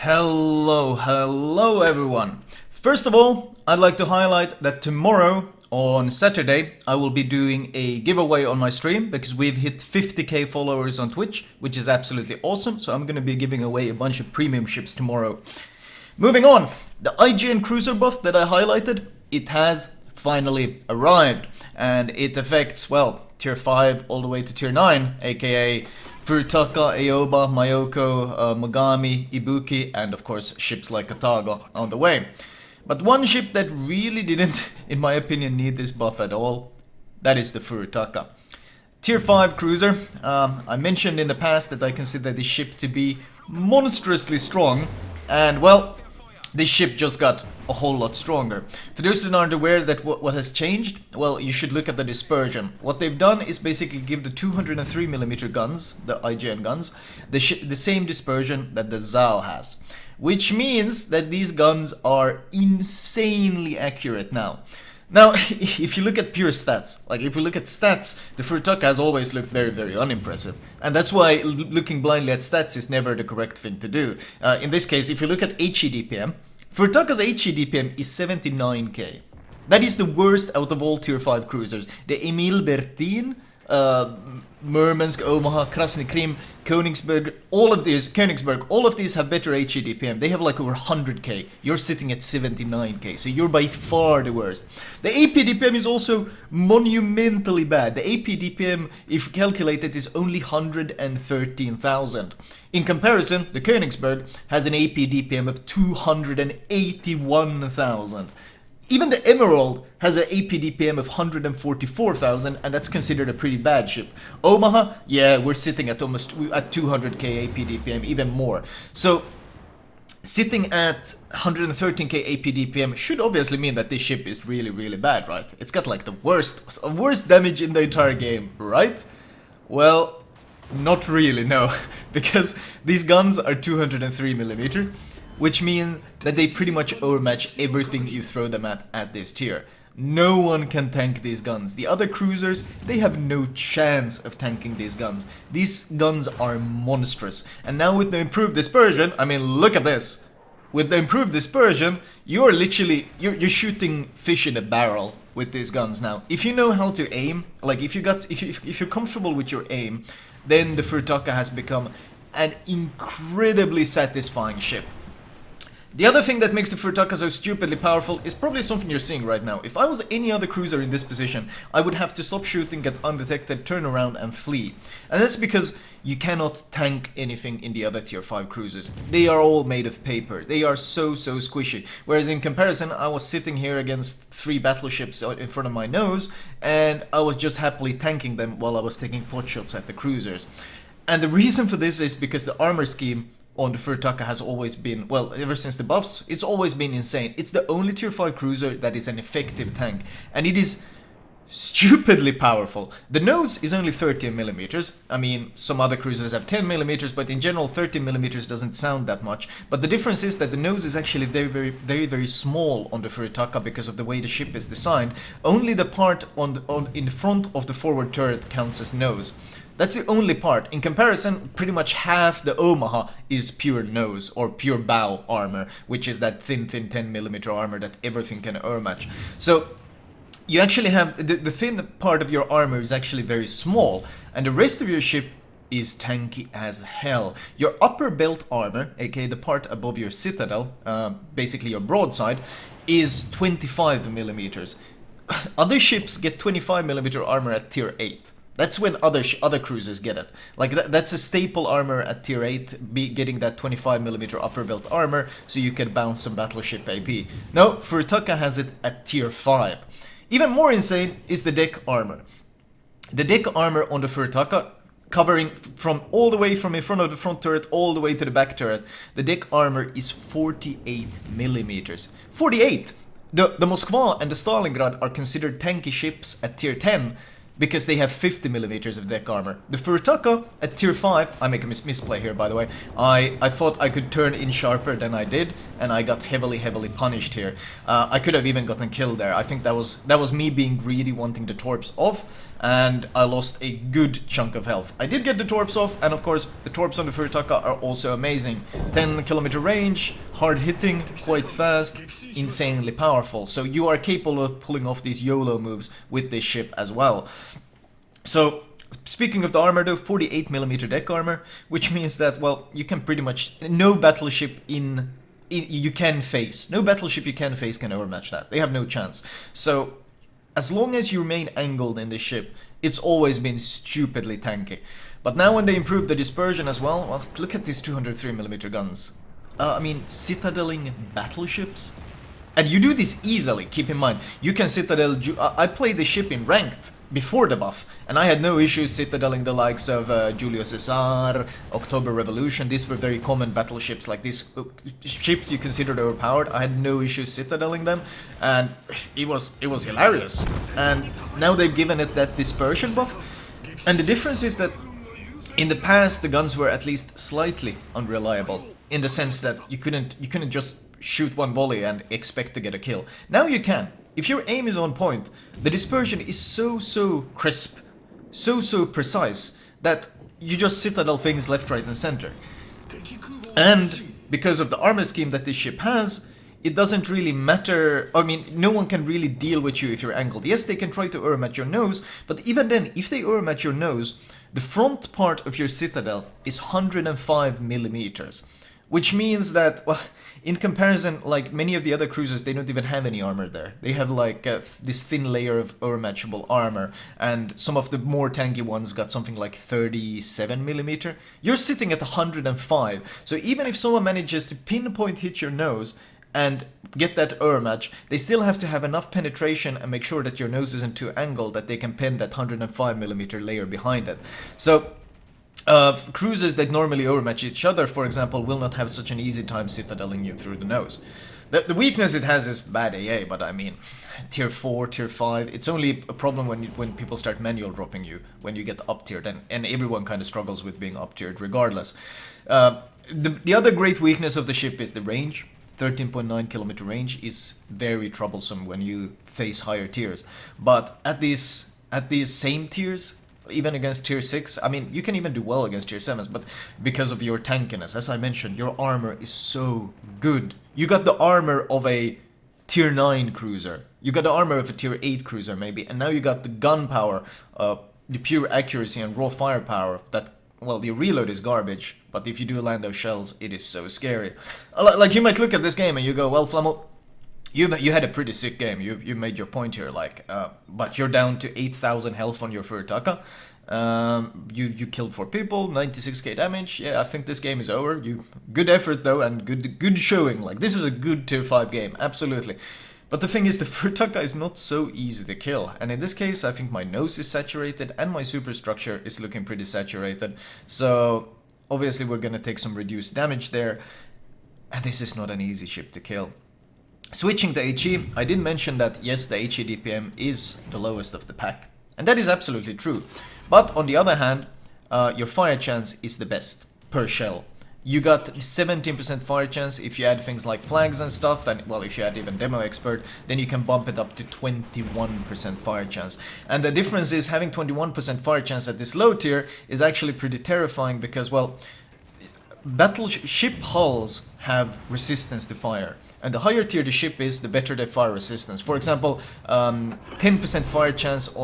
Hello everyone. First of all, I'd like to highlight that tomorrow on Saturday I will be doing a giveaway on my stream because we've hit 50k followers on Twitch, which is absolutely awesome. So I'm going to be giving away a bunch of premium ships tomorrow. Moving on, the IJN cruiser buff that I highlighted, it has finally arrived and it affects, well, tier 5 all the way to tier 9, aka Furutaka, Aoba, Mayoko, Mogami, Ibuki, and of course ships like Katago on the way. But one ship that really didn't, in my opinion, need this buff at all, that is the Furutaka. Tier 5 cruiser, I mentioned in the past that I consider this ship to be monstrously strong, and well, this ship just got a whole lot stronger. For those that aren't aware that what has changed, well, you should look at the Dispersion. What they've done is basically give the 203mm guns, the IJN guns, the same dispersion that the Zao has. Which means that these guns are insanely accurate now. Now, if you look at pure stats, like if we look at stats, the Furutaka has always looked very, very unimpressive. And that's why looking blindly at stats is never the correct thing to do. In this case, if you look at HE DPM, Furutaka's HE DPM is 79k. That is the worst out of all tier 5 cruisers. The Emil Bertin, Murmansk, Omaha, Krasny Krim, Königsberg, all of these have better HE DPM. They have like over 100k. You're sitting at 79k, so you're by far the worst. The AP DPM is also monumentally bad. The AP DPM, if calculated, is only 113,000. In comparison, the Königsberg has an AP DPM of 281,000. Even the Emerald has an AP DPM of 144,000, and that's considered a pretty bad ship. Omaha, yeah, we're sitting at almost at 200k AP DPM, even more. So, sitting at 113k AP DPM should obviously mean that this ship is really, really bad, right? It's got like the worst damage in the entire game, right? Well, not really, no, because these guns are 203mm. Which means that they pretty much overmatch everything you throw them at this tier. No one can tank these guns. The other cruisers, they have no chance of tanking these guns. These guns are monstrous. And now with the improved dispersion, I mean, look at this. With the improved dispersion, you're you're shooting fish in a barrel with these guns now. If you know how to aim, like if you're comfortable with your aim, then the Furutaka has become an incredibly satisfying ship. The other thing that makes the Furutaka so stupidly powerful is probably something you're seeing right now. If I was any other cruiser in this position, I would have to stop shooting, get undetected, turn around and flee. And that's because you cannot tank anything in the other tier 5 cruisers. They are all made of paper. They are so squishy. Whereas in comparison, I was sitting here against 3 battleships in front of my nose, and I was just happily tanking them while I was taking pot shots at the cruisers. And the reason for this is because the armor scheme on the Furutaka has always been, well, ever since the buffs, it's always been insane. It's the only tier 5 cruiser that is an effective tank, and it is stupidly powerful. The nose is only 13mm. I mean, some other cruisers have 10mm, but in general 13mm doesn't sound that much. But the difference is that the nose is actually very small on the Furutaka because of the way the ship is designed. Only the part in front of the forward turret counts as nose. That's the only part. In comparison, pretty much half the Omaha is pure nose or pure bow armor, which is that thin 10mm armor that everything can overmatch. So you actually have the thin part of your armor is actually very small, and the rest of your ship is tanky as hell. Your upper belt armor, aka the part above your citadel, basically your broadside, is 25mm. Other ships get 25mm armor at tier 8. That's when other cruisers get it. Like that's a staple armor at tier 8, getting that 25mm upper belt armor, so you can bounce some battleship AP. No, Furutaka has it at tier 5. Even more insane is the deck armor. The deck armor on the Furutaka, covering from all the way from in front of the front turret all the way to the back turret, the deck armor is 48mm. 48! The Moskva and the Stalingrad are considered tanky ships at tier 10. because they have 50 millimeters of deck armor. The Furutaka at tier 5, I make a misplay here by the way, I thought I could turn in sharper than I did, and I got heavily punished here. I could have even gotten killed there. I think that was me being greedy, wanting the torps off, and I lost a good chunk of health. I did get the torps off, and of course the torps on the Furutaka are also amazing. 10 kilometer range, hard hitting, quite fast, insanely powerful. So you are capable of pulling off these YOLO moves with this ship as well. So speaking of the armor though, 48 millimeter deck armor, which means that, well, you can pretty much, no battleship you can face can overmatch that. They have no chance. So as long as you remain angled in this ship, it's always been stupidly tanky. But now when they improved the dispersion as well, look at these 203mm guns. I mean, citadeling battleships? And you do this easily, keep in mind. You can citadel... I played the ship in ranked before the buff, and I had no issues citadeling the likes of Julio Cesar, October Revolution. These were very common battleships, like these ships you considered overpowered. I had no issues citadeling them, and it was hilarious. And now they've given it that dispersion buff, and the difference is that in the past the guns were at least slightly unreliable, in the sense that you couldn't just shoot one volley and expect to get a kill. Now you can. If your aim is on point, the dispersion is so crisp, so precise, that you just citadel things left, right and center. And because of the armor scheme that this ship has, it doesn't really matter. I mean, no one can really deal with you if you're angled. Yes, they can try to arm at your nose, but even then, if they arm at your nose, the front part of your citadel is 105 millimeters. Which means that, well, in comparison, like many of the other cruisers, they don't even have any armor there. They have like this thin layer of overmatchable armor, and some of the more tanky ones got something like 37mm. You're sitting at 105, so even if someone manages to pinpoint hit your nose and get that match, they still have to have enough penetration and make sure that your nose isn't too angled that they can pin that 105mm layer behind it. So cruisers that normally overmatch each other, for example, will not have such an easy time citadeling you through the nose. The weakness it has is bad AA, but I mean, tier 4, tier 5, it's only a problem when people start manual dropping you, when you get up tiered, and everyone kind of struggles with being up tiered regardless. The other great weakness of the ship is the range. 13.9 kilometer range is very troublesome when you face higher tiers, but at these same tiers, even against tier 6, I mean, you can even do well against tier 7s, but because of your tankiness, as I mentioned, your armor is so good. You got the armor of a tier 9 cruiser, you got the armor of a tier 8 cruiser maybe, and now you got the gun power, the pure accuracy and raw firepower that, well, the reload is garbage, but if you do land those shells, it is so scary. Like, you might look at this game and you go, well, Flamu, you had a pretty sick game. You made your point here, like, but you're down to 8,000 health on your Furutaka. You killed 4 people, 96k damage. Yeah, I think this game is over. Good effort though, and good showing. Like, this is a good tier 5 game, absolutely. But the thing is, the Furutaka is not so easy to kill, and in this case, I think my nose is saturated and my superstructure is looking pretty saturated. So obviously, we're gonna take some reduced damage there, and this is not an easy ship to kill. Switching to HE, I did mention that yes, the HE DPM is the lowest of the pack, and that is absolutely true. But on the other hand, your fire chance is the best per shell. You got 17% fire chance if you add things like flags and stuff, and well, if you add even demo expert, then you can bump it up to 21% fire chance. And the difference is having 21% fire chance at this low tier is actually pretty terrifying because, well, battleship hulls have resistance to fire. And the higher tier the ship is, the better their fire resistance. For example, 10% fire chance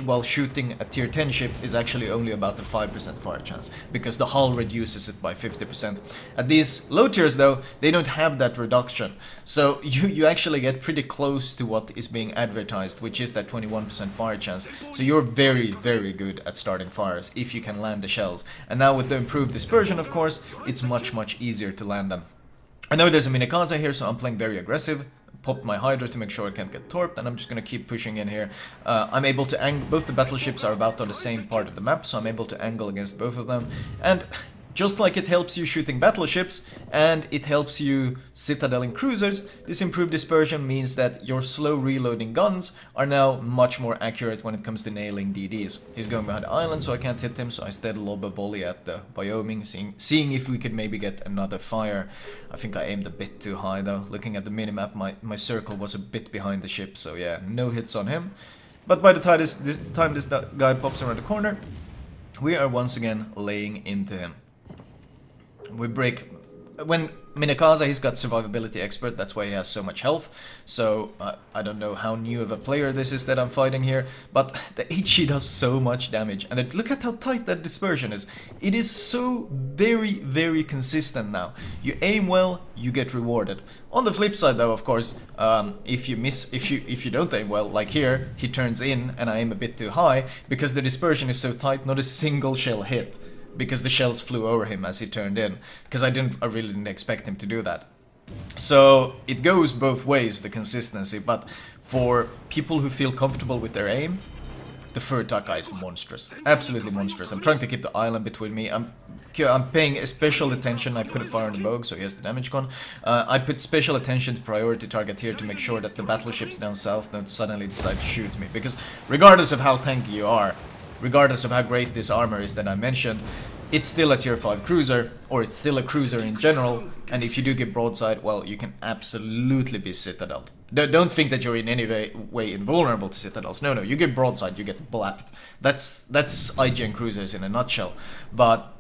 while shooting a tier 10 ship is actually only about the 5% fire chance, because the hull reduces it by 50%. At these low tiers though, they don't have that reduction. So you actually get pretty close to what is being advertised, which is that 21% fire chance. So you're very good at starting fires if you can land the shells. And now with the improved dispersion, of course, it's much easier to land them. I know there's a Minikaze here, so I'm playing very aggressive. Pop my Hydra to make sure I can't get torped, and I'm just gonna keep pushing in here. I'm able to angle, both the battleships are about on the same part of the map, so I'm able to angle against both of them. And Just like it helps you shooting battleships and it helps you citadeling cruisers, this improved dispersion means that your slow reloading guns are now much more accurate when it comes to nailing DDs. He's going behind the island, so I can't hit him, so I instead lob a volley at the Wyoming, seeing if we could maybe get another fire. I think I aimed a bit too high though. Looking at the minimap, my circle was a bit behind the ship, so yeah, no hits on him. But by the time this guy pops around the corner, we are once again laying into him. We break... When Minakaza, he's got survivability expert, that's why he has so much health. So I don't know how new of a player this is that I'm fighting here, but the HE does so much damage. And look at how tight that dispersion is. It is so very, very consistent now. You aim well, you get rewarded. On the flip side though, of course, if you don't aim well, like here, he turns in and I aim a bit too high, because the dispersion is so tight, not a single shell hit. Because the shells flew over him as he turned in. Because I really didn't expect him to do that. So it goes both ways, the consistency. But for people who feel comfortable with their aim, the Furutaka is monstrous. Absolutely monstrous. I'm trying to keep the island between me. I'm paying special attention. I put a fire on the bogue, so he has the damage gun. I put special attention to priority target here to make sure that the battleships down south don't suddenly decide to shoot me. Because regardless of how tanky you are, regardless of how great this armor is that I mentioned, it's still a tier 5 cruiser, or it's still a cruiser in general, and if you do get broadside, well, you can absolutely be citadeled. Don't think that you're in any way invulnerable to citadels. No, you get broadside, you get blapped. That's IJN cruisers in a nutshell. But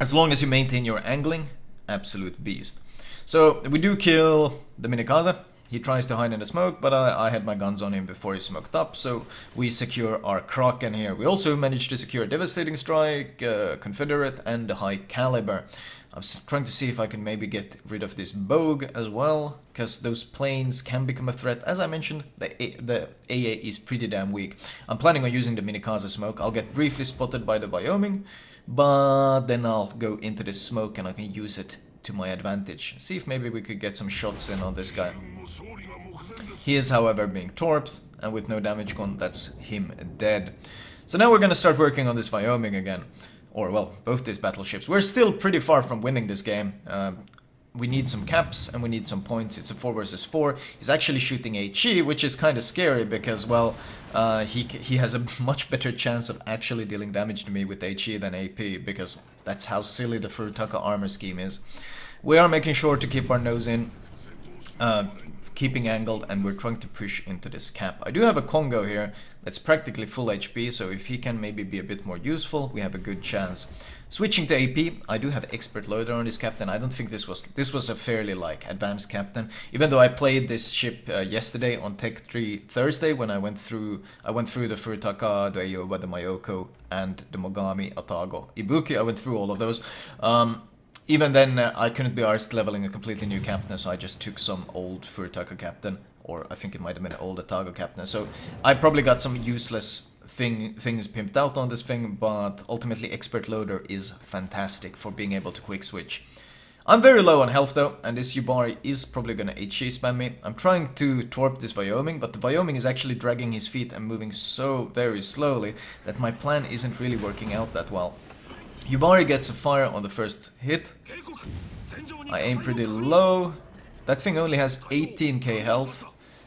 as long as you maintain your angling, absolute beast. So we do kill the Minakaza. He tries to hide in the smoke, but I had my guns on him before he smoked up, so we secure our Kraken here. We also managed to secure Devastating Strike, Confederate, and the High Caliber. I'm trying to see if I can maybe get rid of this Bogue as well, because those planes can become a threat. As I mentioned, the AA is pretty damn weak. I'm planning on using the Minakaza smoke. I'll get briefly spotted by the Wyoming, but then I'll go into this smoke and I can use it to my advantage. See if maybe we could get some shots in on this guy. He is, however, being torped, and with no damage gone, that's him dead. So now we're gonna start working on this Wyoming again. Or, well, both these battleships. We're still pretty far from winning this game. We need some caps and we need some points. It's a 4 versus 4. He's actually shooting HE, which is kind of scary because, well, he has a much better chance of actually dealing damage to me with HE than AP, because that's how silly the Furutaka armor scheme is. We are making sure to keep our nose in, keeping angled, and we're trying to push into this cap. I do have a Congo here that's practically full HP, so if he can maybe be a bit more useful, we have a good chance. Switching to AP, I do have expert loader on this captain. I don't think this was a fairly like advanced captain, even though I played this ship yesterday on Tech 3 Thursday when I went through the Furutaka, the Ayoba, the Mayoko, and the Mogami, Atago, Ibuki. I went through all of those. Even then, I couldn't be arsed leveling a completely new captain, so I just took some old Furutaka captain, or I think it might have been an old Atago captain. So I probably got some useless things pimped out on this thing, but ultimately expert loader is fantastic for being able to quick switch. I'm very low on health though, and this Yubari is probably gonna HE spam me. I'm trying to torp this Wyoming, but the Wyoming is actually dragging his feet and moving so very slowly that my plan isn't really working out that well. Yubari gets a fire on the first hit. I aim pretty low. That thing only has 18k health.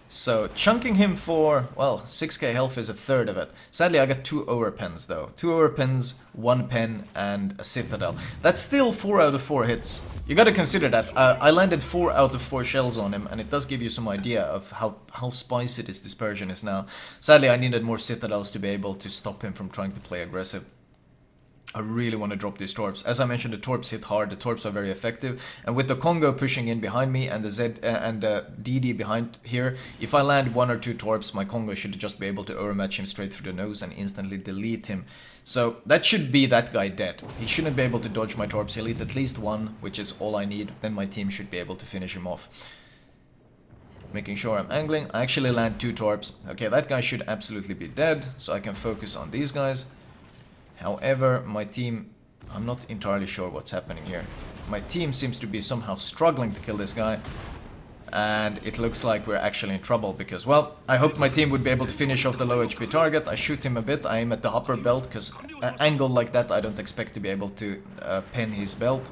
So chunking him for, well, 6k health is a third of it. Sadly, I got 2 overpens though. 2 overpens, 1 pen, and a citadel. That's still 4 out of 4 hits. You gotta consider that. I landed 4 out of 4 shells on him, and it does give you some idea of how spicy this dispersion is now. Sadly, I needed more citadels to be able to stop him from trying to play aggressive. I really want to drop these torps. As I mentioned, the torps hit hard, the torps are very effective, and with the Congo pushing in behind me and the DD behind here, if I land 1 or 2 torps, my Congo should just be able to overmatch him straight through the nose and instantly delete him. So that should be that guy dead. He shouldn't be able to dodge my torps. He'll hit at least 1, which is all I need. Then my team should be able to finish him off. Making sure I'm angling. I actually land 2 torps. Okay, that guy should absolutely be dead, so I can focus on these guys. However, my team, I'm not entirely sure what's happening here. My team seems to be somehow struggling to kill this guy. And it looks like we're actually in trouble because, well, I hoped my team would be able to finish off the low HP target. I shoot him a bit, I aim at the upper belt because an angle like that I don't expect to be able to pin his belt.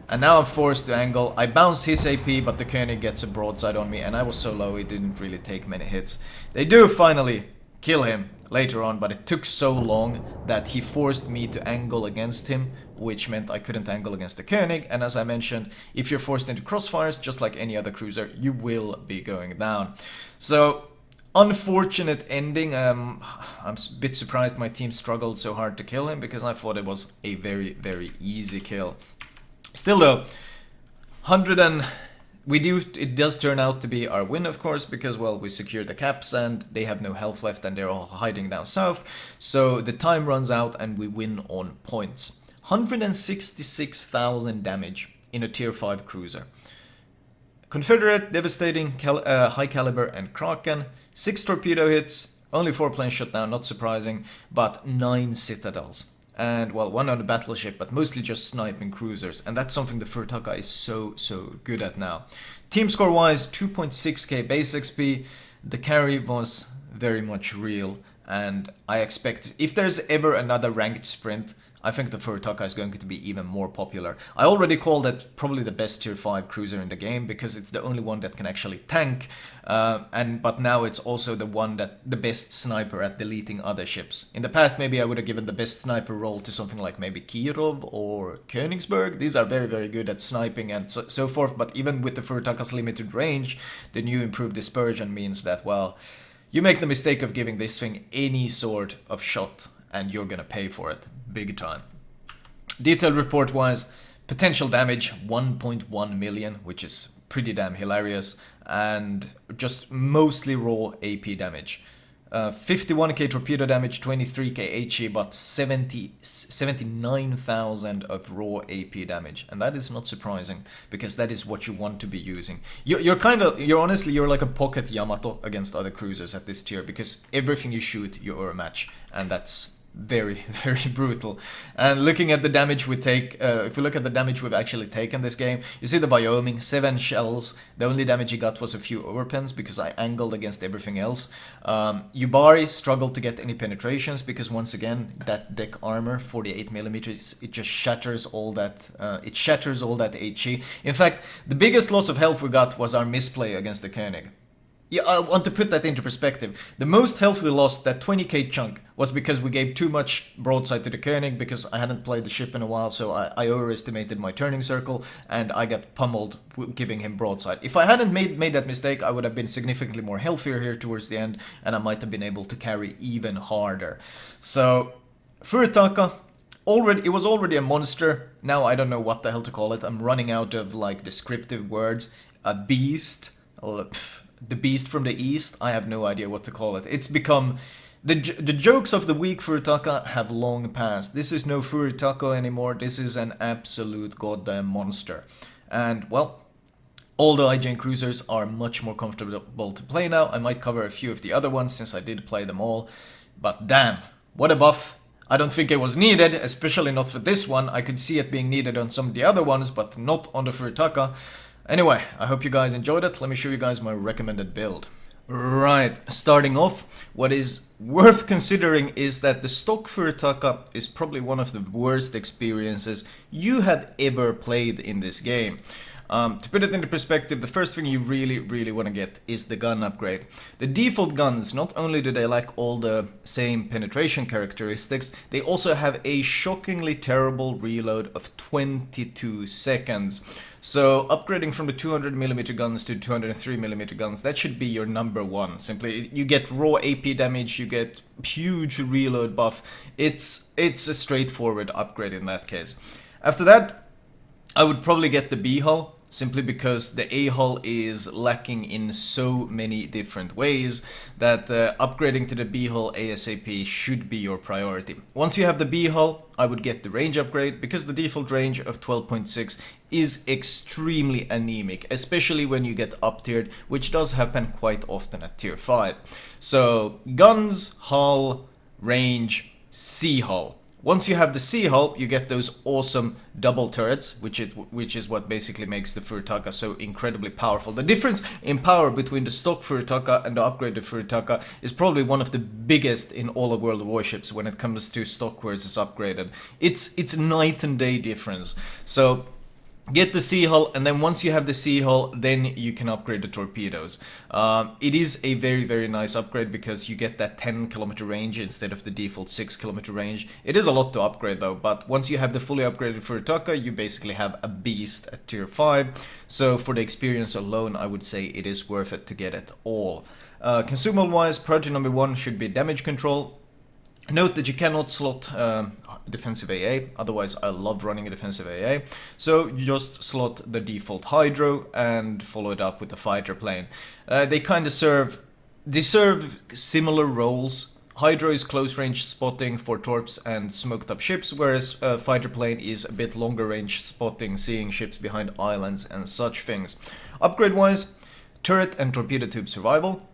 And now I'm forced to angle. I bounce his AP, but the Koenig gets a broadside on me, and I was so low he didn't really take many hits. They do finally kill him later on, but it took so long that he forced me to angle against him, which meant I couldn't angle against the Koenig. And as I mentioned, if you're forced into crossfires, just like any other cruiser, you will be going down. So, unfortunate ending. I'm a bit surprised my team struggled so hard to kill him, because I thought it was a very, very easy kill. Still though, it does turn out to be our win, of course, because, well, we secured the caps and they have no health left and they're all hiding down south. So the time runs out and we win on points. 166,000 damage in a tier 5 cruiser. Confederate, Devastating, High Caliber and Kraken. 6 torpedo hits, only 4 planes shut down, not surprising, but 9 citadels. And, well, 1 on the battleship, but mostly just sniping cruisers. And that's something the Furutaka is so good at now. Team score wise, 2.6k base XP. The carry was very much real. And I expect, if there's ever another ranked sprint, I think the Furutaka is going to be even more popular. I already called it probably the best tier 5 cruiser in the game because it's the only one that can actually tank, but now it's also the best sniper at deleting other ships. In the past, maybe I would have given the best sniper role to something like maybe Kirov or Königsberg. These are very good at sniping and so forth, but even with the Furutaka's limited range, the new improved dispersion means that, well, you make the mistake of giving this thing any sort of shot and you're gonna pay for it big time. Detailed report wise, potential damage 1.1 million, which is pretty damn hilarious, and just mostly raw AP damage. 51k torpedo damage, 23k HE, but 79,000 of raw AP damage, and that is not surprising because that is what you want to be using. You're like a pocket Yamato against other cruisers at this tier, because everything you shoot you're a match, and that's very brutal. And looking at the damage we take, if we look at the damage we've actually taken this game, you see the Wyoming, 7 shells. The only damage he got was a few overpens because I angled against everything else. Yubari struggled to get any penetrations because, once again, that deck armor, 48mm, it just shatters all that. It shatters all that HE. In fact, the biggest loss of health we got was our misplay against the Koenig. Yeah, I want to put that into perspective. The most health we lost, that 20k chunk, was because we gave too much broadside to the Koenig because I hadn't played the ship in a while, so I overestimated my turning circle and I got pummeled giving him broadside. If I hadn't made that mistake, I would have been significantly more healthier here towards the end and I might have been able to carry even harder. So, Furutaka, it was already a monster. Now I don't know what the hell to call it. I'm running out of like descriptive words. A beast. The beast from the east, I have no idea what to call it. It's become... The jokes of the week Furutaka have long passed. This is no Furutaka anymore, this is an absolute goddamn monster. And, well, all the IJN cruisers are much more comfortable to play now. I might cover a few of the other ones since I did play them all. But damn, what a buff. I don't think it was needed, especially not for this one. I could see it being needed on some of the other ones, but not on the Furutaka. Anyway, I hope you guys enjoyed it. Let me show you guys my recommended build. Right, starting off, what is worth considering is that the stock Furutaka is probably one of the worst experiences you have ever played in this game. To put it into perspective, the first thing you really want to get is the gun upgrade. The default guns, not only do they lack all the same penetration characteristics, they also have a shockingly terrible reload of 22 seconds. So upgrading from the 200mm guns to 203mm guns, that should be your number one. Simply, you get raw AP damage, you get huge reload buff. It's a straightforward upgrade in that case. After that, I would probably get the B hull, simply because the A hull is lacking in so many different ways that upgrading to the B hull ASAP should be your priority. Once you have the B hull, I would get the range upgrade, because the default range of 12.6 is extremely anemic, especially when you get up tiered, which does happen quite often at tier 5. So guns, hull, range, C hull. Once you have the sea hull, you get those awesome double turrets, which is what basically makes the Furutaka so incredibly powerful. The difference in power between the stock Furutaka and the upgraded Furutaka is probably one of the biggest in all of World of Warships when it comes to stock versus upgraded. It's night and day difference. So get the sea hull, and then once you have the sea hull, then you can upgrade the torpedoes. It is a very nice upgrade because you get that 10-kilometer range instead of the default 6-kilometer range. It is a lot to upgrade though, but once you have the fully upgraded Furutaka, you basically have a beast at tier 5. So for the experience alone, I would say it is worth it to get it all. Consumable wise, priority number 1 should be damage control. Note that you cannot slot defensive AA, otherwise I love running a defensive AA. So you just slot the default Hydro and follow it up with the fighter plane. They kind of serve similar roles. Hydro is close range spotting for torps and smoked up ships, whereas fighter plane is a bit longer range spotting, seeing ships behind islands and such things. Upgrade wise, turret and torpedo tube survival.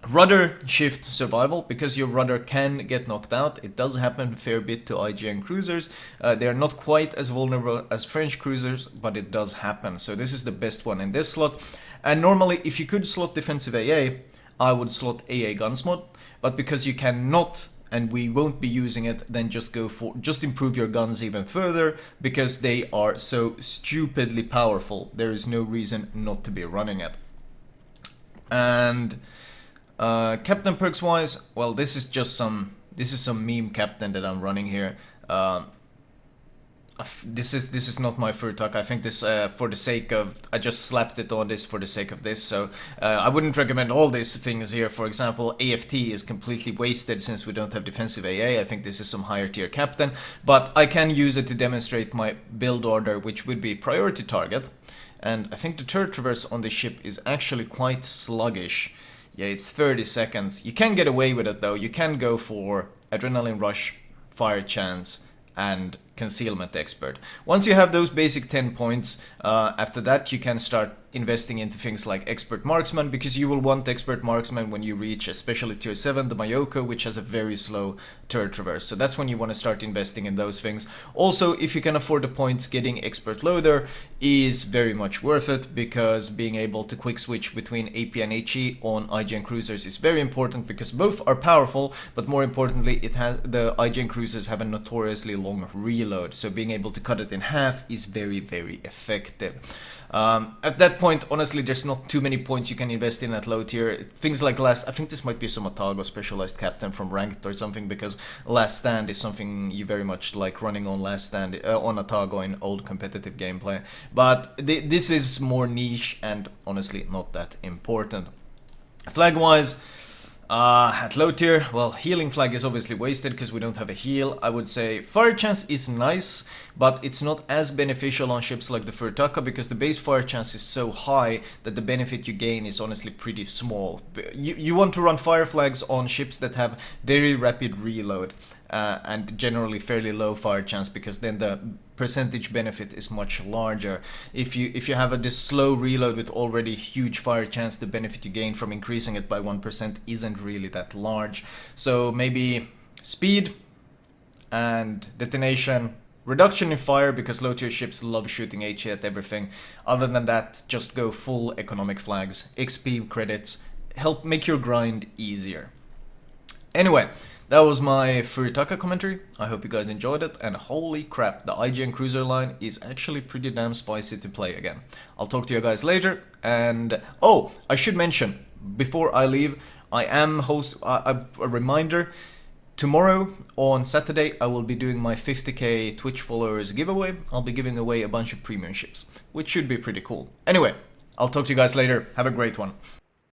Rudder shift survival, because your rudder can get knocked out. It does happen a fair bit to IJN cruisers. They are not quite as vulnerable as French cruisers, but it does happen. So this is the best one in this slot. And normally, if you could slot defensive AA, I would slot AA guns mod. But because you cannot, and we won't be using it, then just improve your guns even further, because they are so stupidly powerful. There is no reason not to be running it. And captain perks wise, well, this is some meme captain that I'm running here. This is not my Furutaka. I think this for the sake of, I just slapped it on this for the sake of this. So I wouldn't recommend all these things here. For example, AFT is completely wasted since we don't have defensive AA. I think this is some higher tier captain, but I can use it to demonstrate my build order, which would be priority target. And I think the turret traverse on the ship is actually quite sluggish. Yeah, it's 30 seconds. You can get away with it though. You can go for Adrenaline Rush, Fire Chance, and Concealment Expert. Once you have those basic 10 points, after that you can start investing into things like Expert Marksman, because you will want Expert Marksman when you reach especially tier 7, the Mayoko, which has a very slow turret traverse. So that's when you want to start investing in those things. Also, if you can afford the points, getting Expert Loader is very much worth it, because being able to quick switch between AP and HE on IJN cruisers is very important, because both are powerful, but more importantly, the IJN cruisers have a notoriously long reload, so being able to cut it in half is very effective. At that point, honestly, there's not too many points you can invest in at low tier. Things like I think this might be some Otago specialized captain from Ranked or something, because Last Stand is something you very much like running on Last Stand, on Otago in old competitive gameplay. But this is more niche and honestly not that important. Flag wise, at low tier, well, healing flag is obviously wasted because we don't have a heal. I would say fire chance is nice, but it's not as beneficial on ships like the Furutaka, because the base fire chance is so high that the benefit you gain is honestly pretty small. You want to run fire flags on ships that have very rapid reload and generally fairly low fire chance, because then the percentage benefit is much larger. If you have this slow reload with already huge fire chance, the benefit you gain from increasing it by 1% isn't really that large. So maybe speed and detonation, reduction in fire, because low tier ships love shooting HE at everything. Other than that, just go full economic flags, XP credits, help make your grind easier. Anyway, that was my Furutaka commentary. I hope you guys enjoyed it, and holy crap, the IJN cruiser line is actually pretty damn spicy to play again. I'll talk to you guys later, and oh, I should mention, before I leave, I am a reminder, tomorrow on Saturday I will be doing my 50k Twitch followers giveaway. I'll be giving away a bunch of premium ships, which should be pretty cool. Anyway, I'll talk to you guys later. Have a great one.